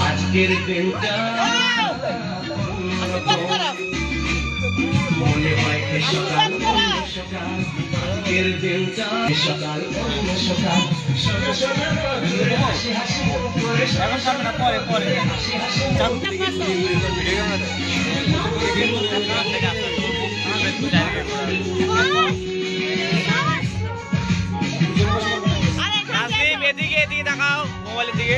আজকের দিনটা মনে হয় সকাল সকাল, আজকের দিনটা সকাল সকাল, সোনা সোনা হাসি হাসি করে পরে পরে হাসি হাসি এদিকে এদিকে তাকাও মোবাইলের দিকে।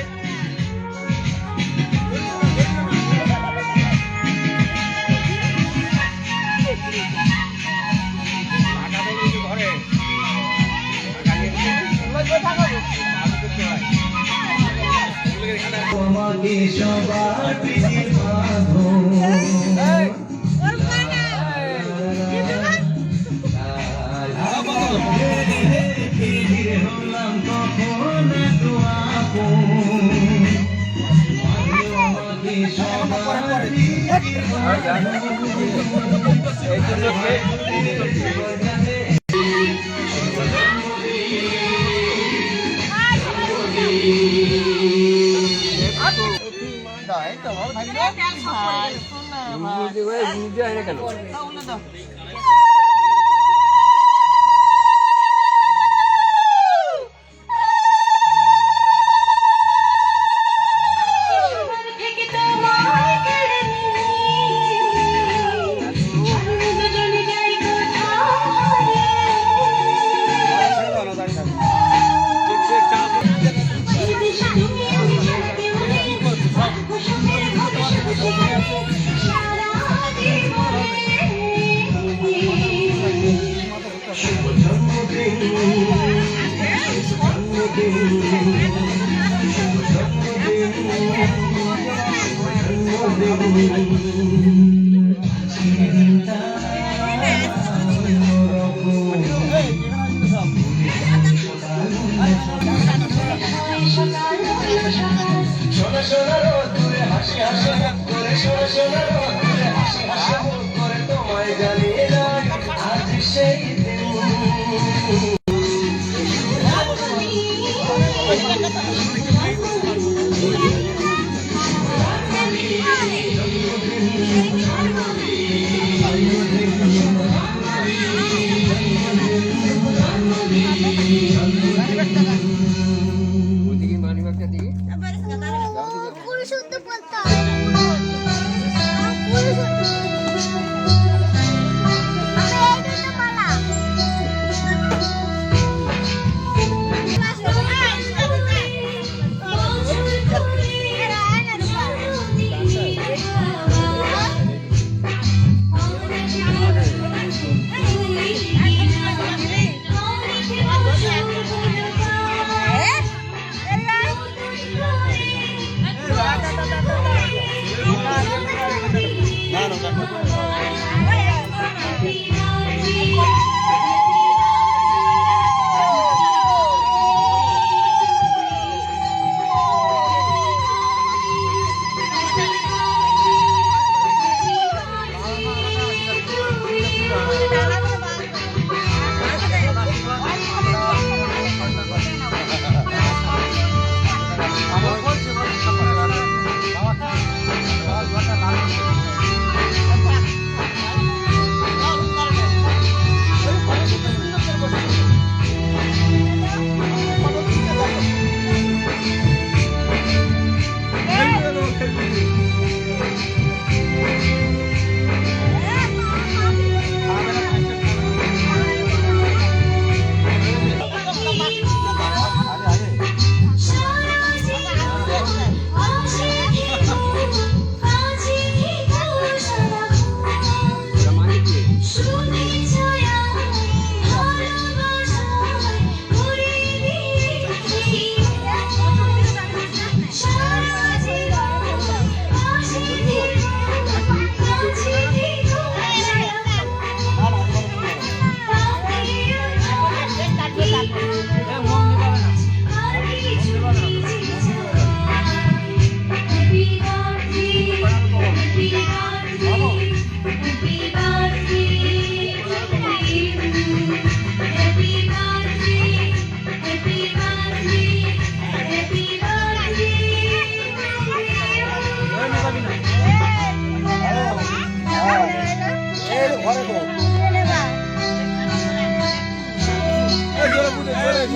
আমাকে সবার প্রীতি বাঁধো, হলাম কখন তো আপন, আমাকে সবার প্রীতি সোনা সোনা রোদুরে হাসি হাসি করে, সোনা সোনা রোদুরে হাসি হাসি করে তোমায় জানিয়ে যাই আজ সেই দিন।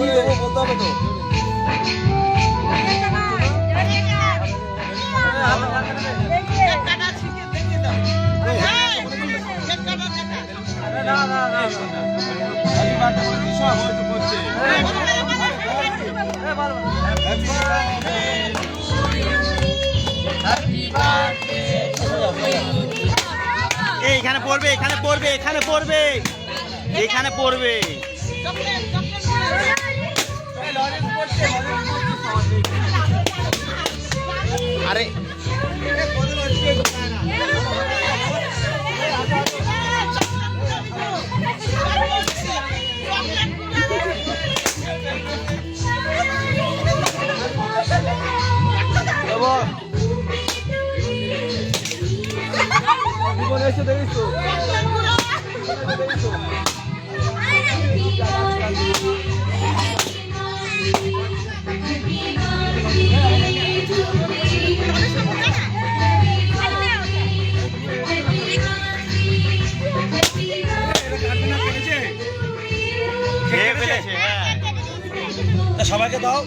বলতে হবে তো। এখানে পড়বে, এখানে পড়বে, এখানে পড়বে, এখানে পড়বে। আরে জীবনে এসে দেখিস তো। খেয়ে ফেলেছে, হ্যাঁ। তা সবাইকে দাও।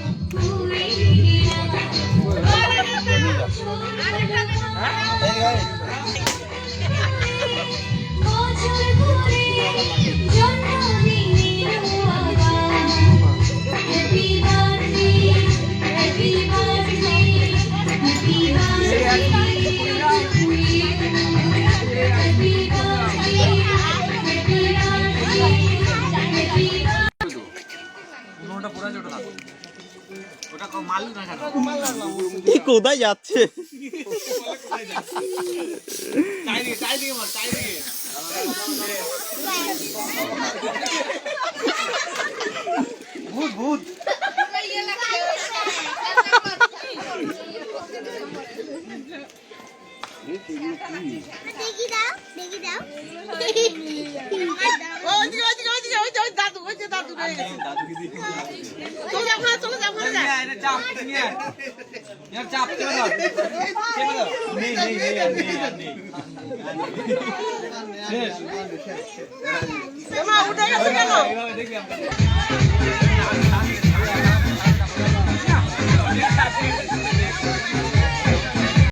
কোথায় যাচ্ছে? ভূত ভূত। দেখি দাও দেখি দাও উঠে গেছে কেন?